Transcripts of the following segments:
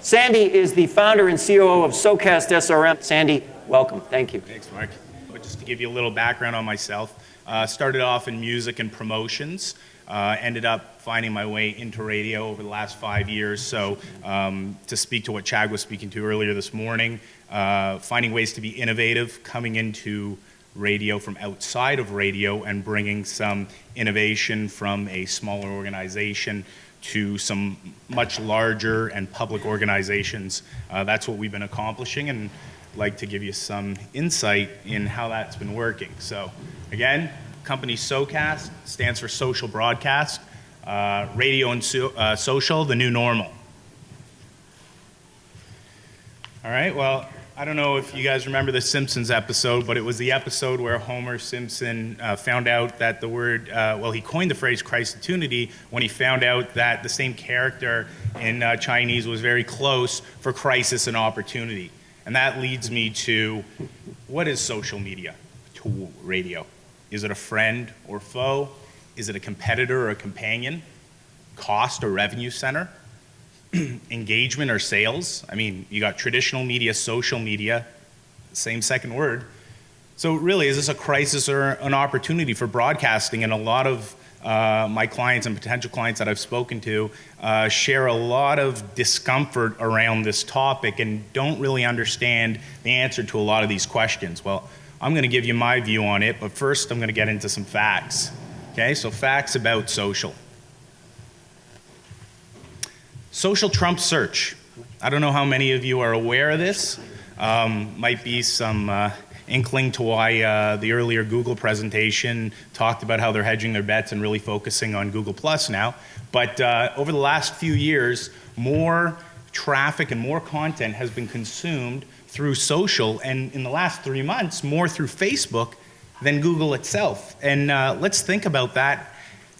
Sandy is the founder and COO of SoCast SRM. Sandy, welcome. Thank you. Thanks, Mark. Just to give you a little background on myself, started off in music and promotions, ended up finding my way into radio over the last 5 years. So to speak to what Chad was speaking to earlier this morning, finding ways to be innovative, coming into radio from outside of radio and bringing some innovation from a smaller organization to some much larger and public organizations. That's what we've been accomplishing, and I'd like to give you some insight in how that's been working. So again, company SoCast stands for social broadcast, radio and social, the new normal. All right, well, I don't know if you guys remember the Simpsons episode, but it was the episode where Homer Simpson found out that the word, he coined the phrase Christotunity when he found out that the same character in Chinese was very close for crisis and opportunity. And that leads me to, what is social media to radio? Is it a friend or foe? Is it a competitor or a companion? Cost or revenue center? Engagement or sales? I mean, you got traditional media, social media, same second word. So really, is this a crisis or an opportunity for broadcasting? And a lot of my clients and potential clients that I've spoken to share a lot of discomfort around this topic and don't really understand the answer to a lot of these questions. Well, I'm going to give you my view on it, but first I'm going to get into some facts. Okay, so facts about social. Social trumps search. I don't know how many of you are aware of this. Might be some inkling to why the earlier Google presentation talked about how they're hedging their bets and really focusing on Google Plus now. But over the last few years, more traffic and more content has been consumed through social, and in the last 3 months, more through Facebook than Google itself. And let's think about that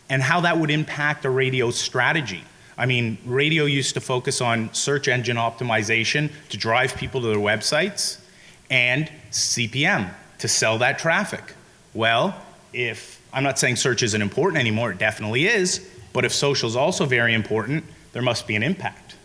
and how that would impact a radio strategy. I mean, radio used to focus on search engine optimization to drive people to their websites and CPM to sell that traffic. Well, I'm not saying search isn't important anymore, it definitely is, but if social is also very important, there must be an impact.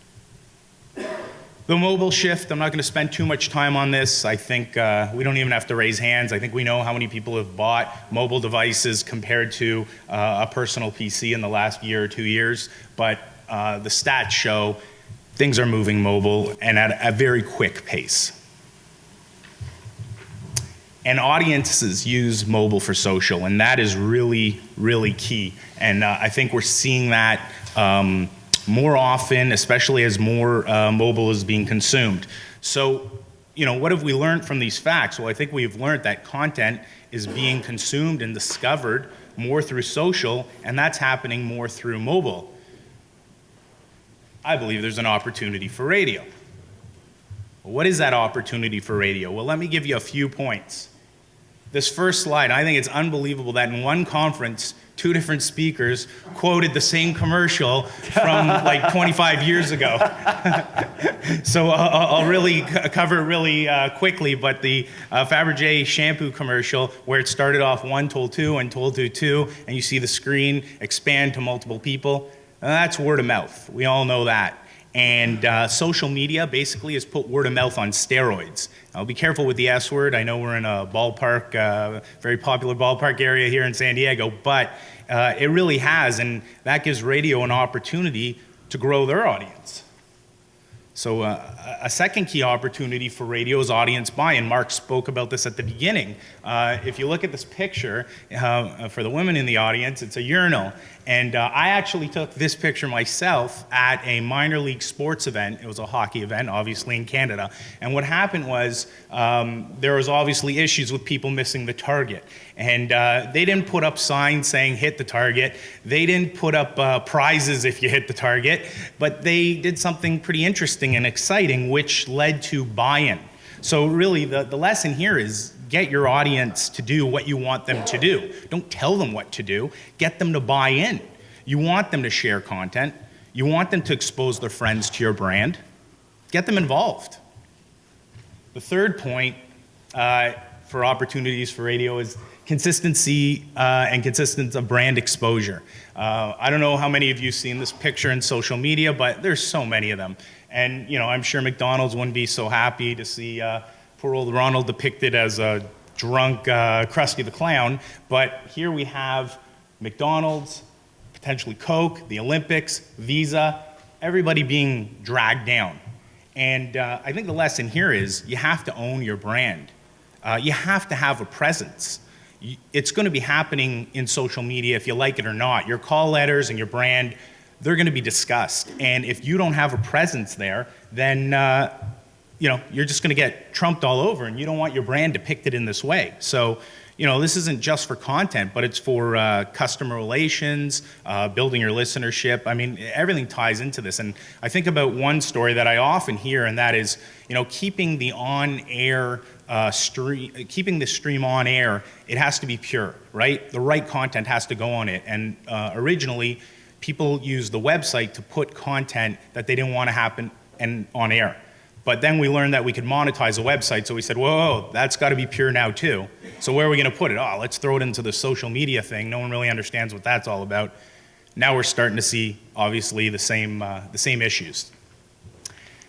The mobile shift, I'm not going to spend too much time on this. I think we don't even have to raise hands. I think we know how many people have bought mobile devices compared to a personal PC in the last year or 2 years, but the stats show things are moving mobile and at a very quick pace. And audiences use mobile for social, and that is really, really key. And I think we're seeing that more often, especially as more mobile is being consumed. So, what have we learned from these facts? Well, I think we've learned that content is being consumed and discovered more through social, and that's happening more through mobile. I believe there's an opportunity for radio. What is that opportunity for radio? Well, let me give you a few points. This first slide, I think it's unbelievable that in one conference, 2 different speakers quoted the same commercial from like 25 years ago. So I'll really cover it really quickly, but the Fabergé shampoo commercial where it started off one told two and told two, and you see the screen expand to multiple people. That's word of mouth. We all know that. And social media basically has put word of mouth on steroids. Now, be careful with the S word. I know we're in a ballpark, very popular ballpark area here in San Diego, but it really has, and that gives radio an opportunity to grow their audience. So a second key opportunity for radio is audience buy-in. Mark spoke about this at the beginning. If you look at this picture, for the women in the audience, it's a urinal. And I actually took this picture myself at a minor league sports event. It was a hockey event, obviously in Canada. And what happened was there was obviously issues with people missing the target. And they didn't put up signs saying hit the target. They didn't put up prizes if you hit the target. But they did something pretty interesting and exciting, which led to buy-in. So really the lesson here is get your audience to do what you want them to do. Don't tell them what to do. Get them to buy in. You want them to share content. You want them to expose their friends to your brand. Get them involved. The third point for opportunities for radio is consistency and consistent brand exposure. I don't know how many of you have seen this picture in social media, but there's so many of them. And I'm sure McDonald's wouldn't be so happy to see poor old Ronald depicted as a drunk Krusty the Clown. But here we have McDonald's, potentially Coke, the Olympics, Visa, everybody being dragged down. And I think the lesson here is you have to own your brand. You have to have a presence. It's going to be happening in social media if you like it or not. Your call letters and your brand, they're going to be discussed. And if you don't have a presence there, then you're just going to get trumped all over, and you don't want your brand depicted in this way. So, this isn't just for content, but it's for customer relations, building your listenership. I mean, everything ties into this. And I think about one story that I often hear, and that is, keeping the on-air keeping the stream on air. It has to be pure, right? The right content has to go on it. And originally, people used the website to put content that they didn't want to happen on air. But then we learned that we could monetize a website, so we said, whoa, that's got to be pure now too. So where are we going to put it? Oh, let's throw it into the social media thing. No one really understands what that's all about. Now we're starting to see, obviously, the same issues.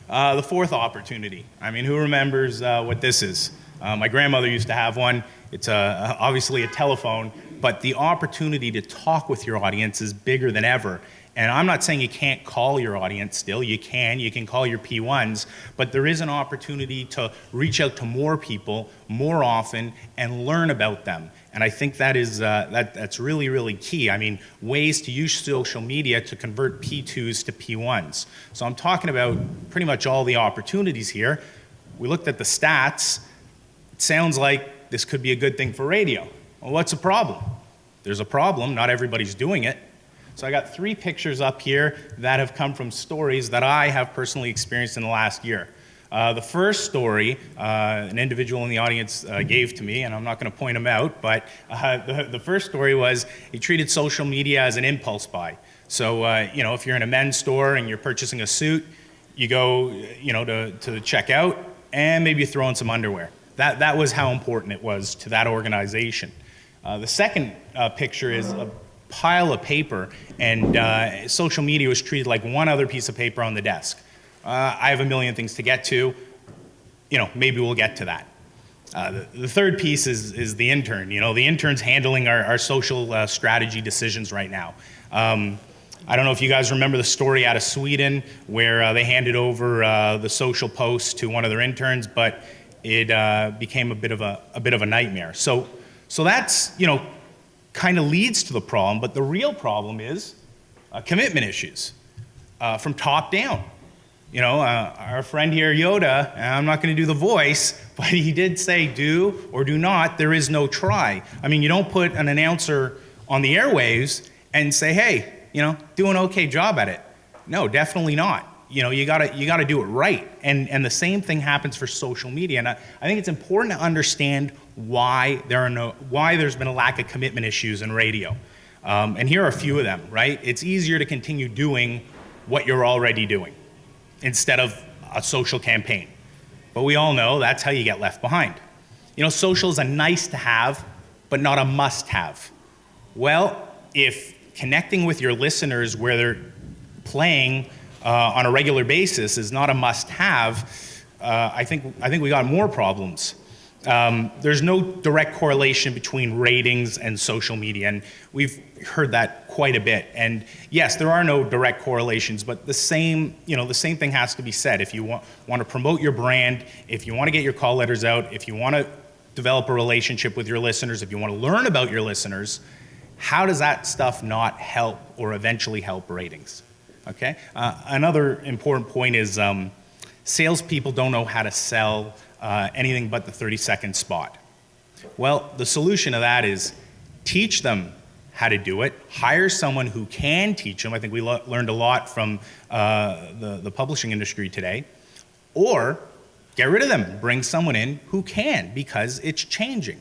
The fourth opportunity. I mean, who remembers what this is? My grandmother used to have one. It's obviously a telephone, but the opportunity to talk with your audience is bigger than ever. And I'm not saying you can't call your audience still. You can call your P1s, but there is an opportunity to reach out to more people more often and learn about them. And I think that is that's really, really key. I mean, ways to use social media to convert P2s to P1s. So I'm talking about pretty much all the opportunities here. We looked at the stats. It sounds like this could be a good thing for radio. Well, what's the problem? There's a problem. Not everybody's doing it. So I got 3 pictures up here that have come from stories that I have personally experienced in the last year. The first story, an individual in the audience gave to me, and I'm not going to point him out, but the first story was he treated social media as an impulse buy. So, if you're in a men's store and you're purchasing a suit, you go, to check out, and maybe you throw in some underwear. That was how important it was to that organization. The second picture is a pile of paper, and social media was treated like one other piece of paper on the desk. I have a million things to get to. Maybe we'll get to that. The third piece is the intern. The intern's handling our social strategy decisions right now. I don't know if you guys remember the story out of Sweden where they handed over the social posts to one of their interns, but it became a bit of a nightmare. So that's kind of leads to the problem, but the real problem is commitment issues from top down. Our friend here, Yoda, and I'm not going to do the voice, but he did say do or do not, there is no try. I mean, you don't put an announcer on the airwaves and say, hey, do an okay job at it. No, definitely not. You gotta do it right. And the same thing happens for social media. And I think it's important to understand why there's been a lack of commitment issues in radio. And here are a few of them, right? It's easier to continue doing what you're already doing instead of a social campaign. But we all know that's how you get left behind. Social is a nice to have, but not a must have. Well, if connecting with your listeners where they're playing on a regular basis is not a must-have, I think we got more problems. There's no direct correlation between ratings and social media, and we've heard that quite a bit. And yes, there are no direct correlations, but the same thing has to be said. If you want to promote your brand, if you want to get your call letters out, if you want to develop a relationship with your listeners, if you want to learn about your listeners, how does that stuff not help or eventually help ratings? Okay. Another important point is salespeople don't know how to sell anything but the 30-second spot. Well, the solution to that is teach them how to do it. Hire someone who can teach them. I think we learned a lot from the publishing industry today. Or get rid of them. Bring someone in who can, because it's changing.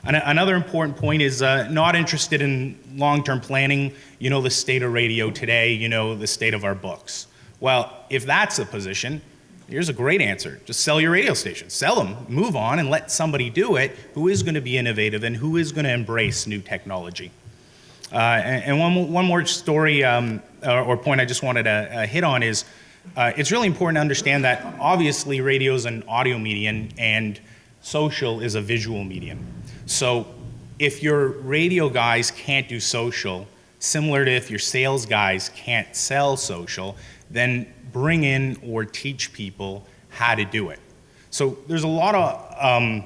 Another important point is not interested in long-term planning. The state of radio today, the state of our books. Well, if that's the position, Here's a great answer. Just sell your radio station. Sell them, move on, and let somebody do it who is going to be innovative and who is going to embrace new technology. And one more story or point I just wanted to hit on is it's really important to understand that obviously radio is an audio medium and social is a visual medium. So if your radio guys can't do social, similar to if your sales guys can't sell social, then bring in or teach people how to do it. So there's a lot of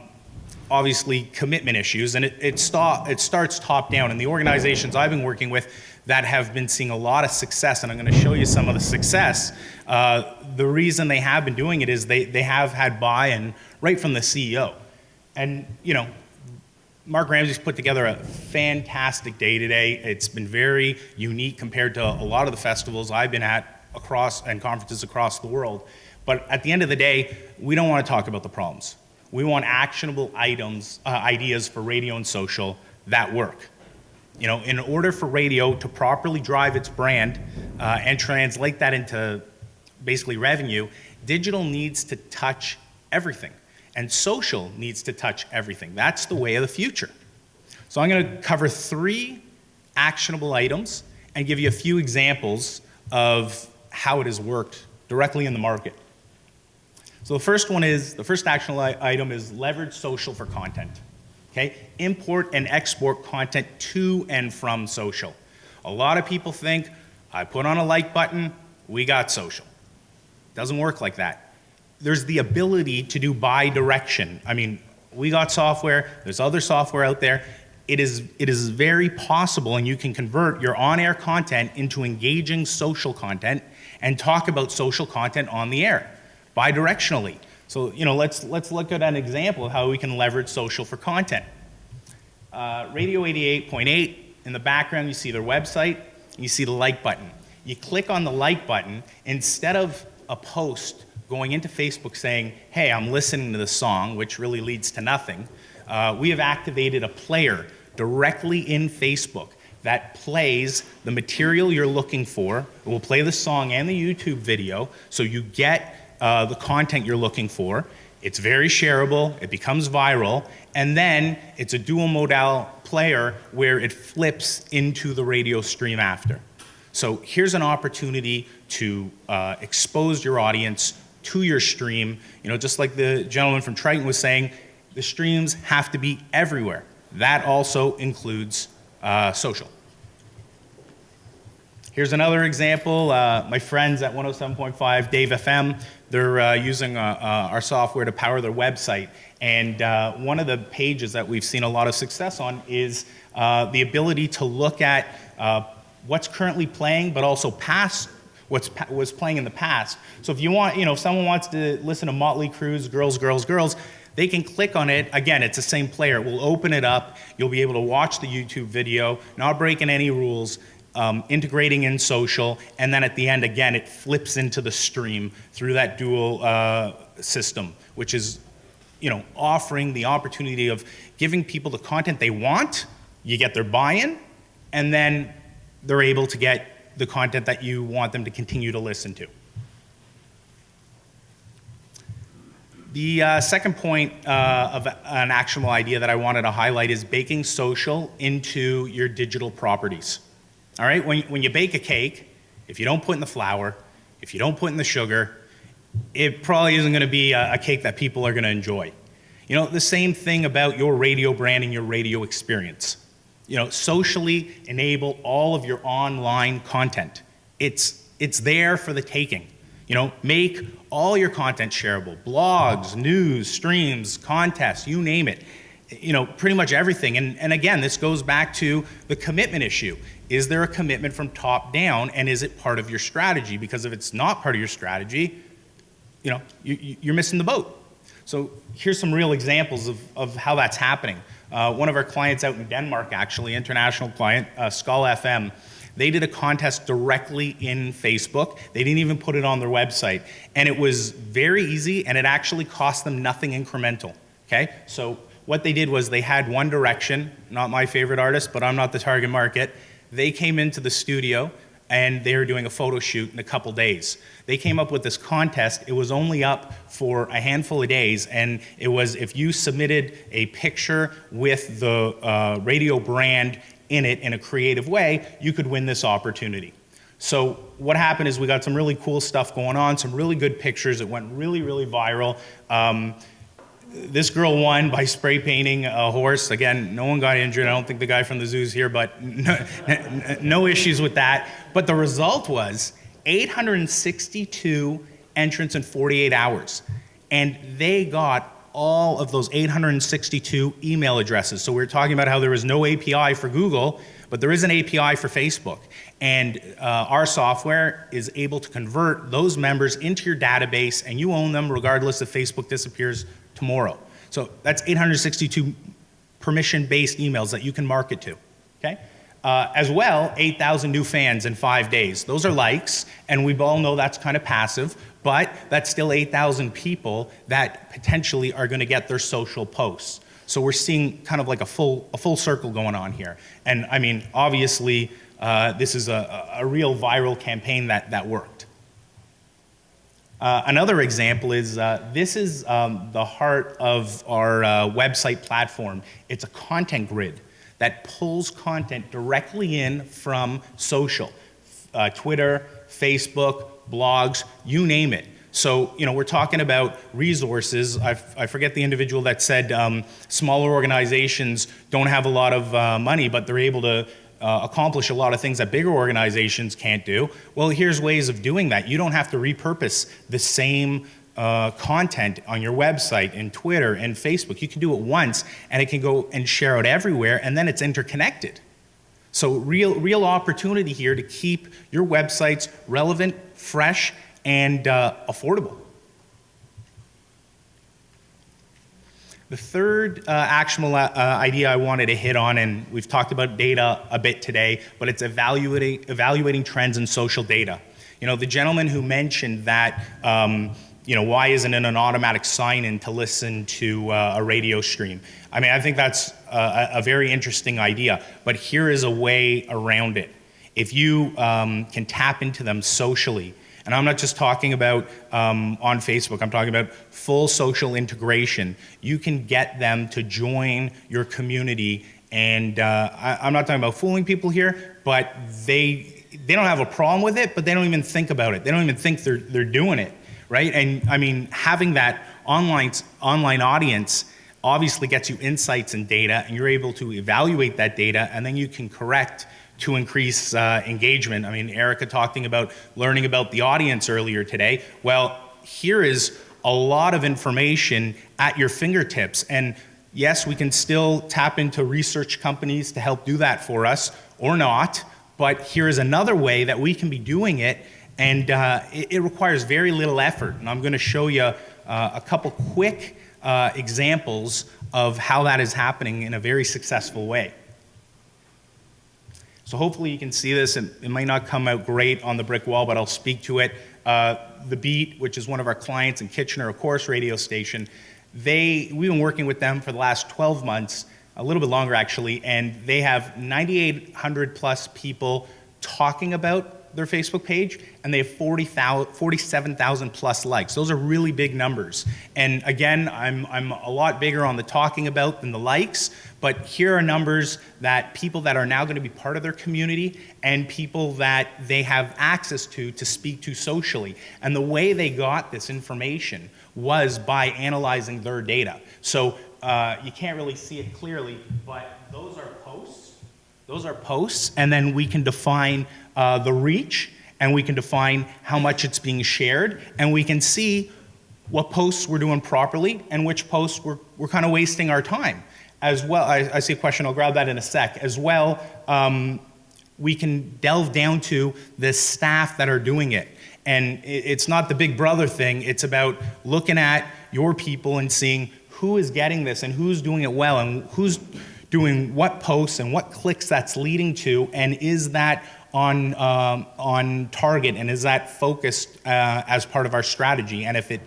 obviously commitment issues, and it starts top down. And the organizations I've been working with that have been seeing a lot of success, and I'm going to show you some of the success, the reason they have been doing it is they have had buy-in right from the CEO. And Mark Ramsey's put together a fantastic day today. It's been very unique compared to a lot of the festivals I've been at and conferences across the world. But at the end of the day, we don't want to talk about the problems. We want actionable ideas for radio and social that work. In order for radio to properly drive its brand and translate that into basically revenue, digital needs to touch everything. And social needs to touch everything. That's the way of the future. So I'm going to cover 3 actionable items and give you a few examples of how it has worked directly in the market. So the first actionable item is leverage social for content. Okay? Import and export content to and from social. A lot of people think, I put on a like button, we got social. Doesn't work like that. There's the ability to do bi-direction. I mean, we got software, there's other software out there. It is very possible, and you can convert your on-air content into engaging social content and talk about social content on the air, bi-directionally. So, let's look at an example of how we can leverage social for content. Radio 88.8, in the background you see their website, and you see the like button. You click on the like button, instead of a post going into Facebook saying, hey, I'm listening to the song, which really leads to nothing, we have activated a player directly in Facebook that plays the material you're looking for. It will play the song and the YouTube video, so you get the content you're looking for. It's very shareable, it becomes viral, and then it's a dual modal player where it flips into the radio stream after. So here's an opportunity to expose your audience to your stream. Just like the gentleman from Triton was saying, the streams have to be everywhere. That also includes social. Here's another example. My friends at 107.5 Dave FM, they're using our software to power their website. And one of the pages that we've seen a lot of success on is the ability to look at what's currently playing, but also past what was playing in the past. So if you want, if someone wants to listen to Motley Crue's Girls, Girls, Girls, they can click on it. Again, it's the same player. We'll open it up. You'll be able to watch the YouTube video, not breaking any rules, integrating in social, and then at the end, again, it flips into the stream through that dual system, which is, offering the opportunity of giving people the content they want. You get their buy-in, and then they're able to get the content that you want them to continue to listen to. The second point of an actionable idea that I wanted to highlight is baking social into your digital properties. All right, when you bake a cake, if you don't put in the flour, if you don't put in the sugar, it probably isn't going to be a cake that people are going to enjoy. The same thing about your radio brand and your radio experience. Socially enable all of your online content. It's there for the taking. Make all your content shareable. Blogs, news, streams, contests, you name it. Pretty much everything. And again, this goes back to the commitment issue. Is there a commitment from top down, and is it part of your strategy? Because if it's not part of your strategy, you're missing the boat. So here's some real examples of how that's happening. One of our clients out in Denmark, actually, international client, Skull FM, they did a contest directly in Facebook. They didn't even put it on their website. And it was very easy, and it actually cost them nothing incremental. Okay? So what they did was they had One Direction, not my favorite artist, but I'm not the target market. They came into the studio, and they were doing a photo shoot in a couple days. They came up with this contest. It was only up for a handful of days, and it was if you submitted a picture with the radio brand in it in a creative way, you could win this opportunity. So what happened is we got some really cool stuff going on, some really good pictures. It went really, really viral. This girl won by spray painting a horse. Again, no one got injured. I don't think the guy from the zoo's here, but no issues with that. But the result was 862 entrants in 48 hours. And they got all of those 862 email addresses. So we were talking about how there was no API for Google, but there is an API for Facebook. And our software is able to convert those members into your database, and you own them regardless if Facebook disappears tomorrow. So that's 862 permission-based emails that you can market to, okay? As well, 8,000 new fans in 5 days. Those are likes, and we all know that's kind of passive, but that's still 8,000 people that potentially are gonna get their social posts. So we're seeing kind of like a full circle going on here. And I mean, obviously, this is a real viral campaign that worked. Another example is, this is the heart of our website platform. It's a content grid that pulls content directly in from social, Twitter, Facebook, blogs, you name it. So, you know, we're talking about resources. I forget the individual that said smaller organizations don't have a lot of money, but they're able to accomplish a lot of things that bigger organizations can't do. Well, here's ways of doing that. You don't have to repurpose the same content on your website and Twitter and Facebook. You can do it once, and it can go and share out everywhere, and then it's interconnected. So real opportunity here to keep your websites relevant, fresh, and affordable. The third actionable idea I wanted to hit on, and we've talked about data a bit today, but it's evaluating trends in social data. You know, the gentleman who mentioned that, you know, why isn't it an automatic sign-in to listen to a radio stream? I mean, I think that's a very interesting idea, but here is a way around it. If you can tap into them socially, and I'm not just talking about on Facebook, I'm talking about full social integration. You can get them to join your community, and I'm not talking about fooling people here, but they don't have a problem with it, but they don't even think about it. They don't even think they're doing it, right? And I mean, having that online audience obviously gets you insights and data, and you're able to evaluate that data, and then you can correct to increase engagement. I mean, Erica talking about learning about the audience earlier today. Well, here is a lot of information at your fingertips. And yes, we can still tap into research companies to help do that for us, or not. But here is another way that we can be doing it, and it requires very little effort. And I'm gonna show you a couple quick examples of how that is happening in a very successful way. So hopefully you can see this, and it might not come out great on the brick wall, but I'll speak to it. The Beat, which is one of our clients in Kitchener, a Chorus radio station, we've been working with them for the last 12 months, a little bit longer actually, and they have 9,800 plus people talking about their Facebook page, and they have 47,000 plus likes. Those are really big numbers. And again, I'm a lot bigger on the talking about than the likes, but here are numbers that people that are now gonna be part of their community and people that they have access to speak to socially. And the way they got this information was by analyzing their data. So you can't really see it clearly, but those are posts. Those are posts, and then we can define the reach, and we can define how much it's being shared, and we can see what posts we're doing properly and which posts we're kind of wasting our time. As well, I see a question, I'll grab that in a sec. As well, we can delve down to the staff that are doing it. And it's not the big brother thing, it's about looking at your people and seeing who is getting this and who's doing it well and who's doing what posts and what clicks that's leading to, and is that on target, and is that focused as part of our strategy? And if it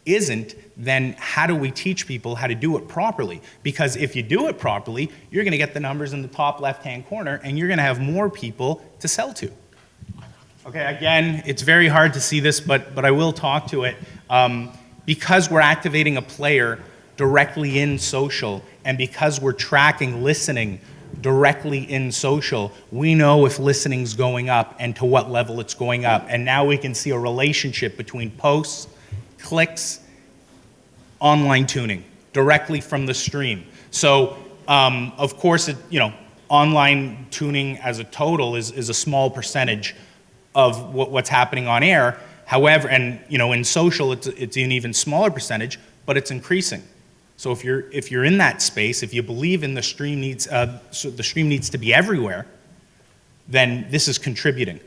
isn't, then how do we teach people how to do it properly? Because if you do it properly, you're gonna get the numbers in the top left-hand corner, and you're gonna have more people to sell to. Okay, again, it's very hard to see this, but I will talk to it. Because we're activating a player directly in social, and because we're tracking listening directly in social, we know if listening's going up and to what level it's going up. And now we can see a relationship between posts, clicks, online tuning directly from the stream. So, of course, online tuning as a total is a small percentage of what's happening on air. However, and in social, it's an even smaller percentage, but it's increasing. So if you're in that space, if you believe in the stream needs to be everywhere, then this is contributing.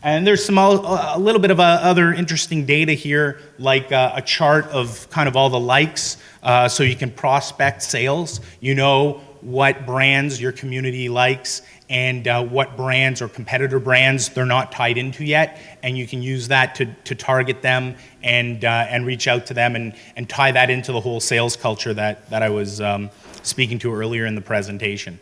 And there's a little bit of other interesting data here, like a chart of kind of all the likes, so you can prospect sales. You know what brands your community likes and what brands or competitor brands they're not tied into yet, and you can use that to target them and reach out to them and tie that into the whole sales culture that I was speaking to earlier in the presentation.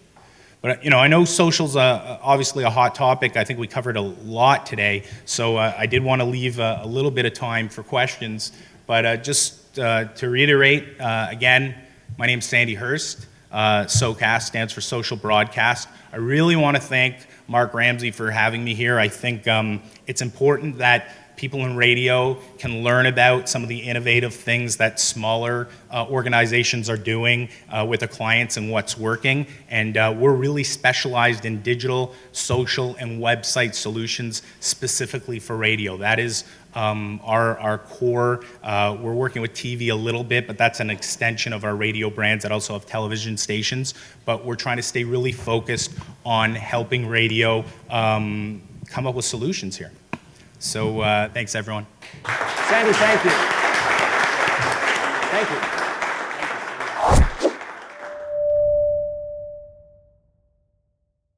But I know social's obviously a hot topic. I think we covered a lot today, so I did want to leave a little bit of time for questions. But just to reiterate, again, my name's Sandy Hurst. SoCast stands for Social Broadcast. I really want to thank Mark Ramsey for having me here. I think it's important that people in radio can learn about some of the innovative things that smaller organizations are doing with their clients and what's working. And we're really specialized in digital, social, and website solutions specifically for radio. That is our core. We're working with TV a little bit, but that's an extension of our radio brands that also have television stations. But we're trying to stay really focused on helping radio come up with solutions here. So thanks, everyone. Sandy, thank you. Thank you.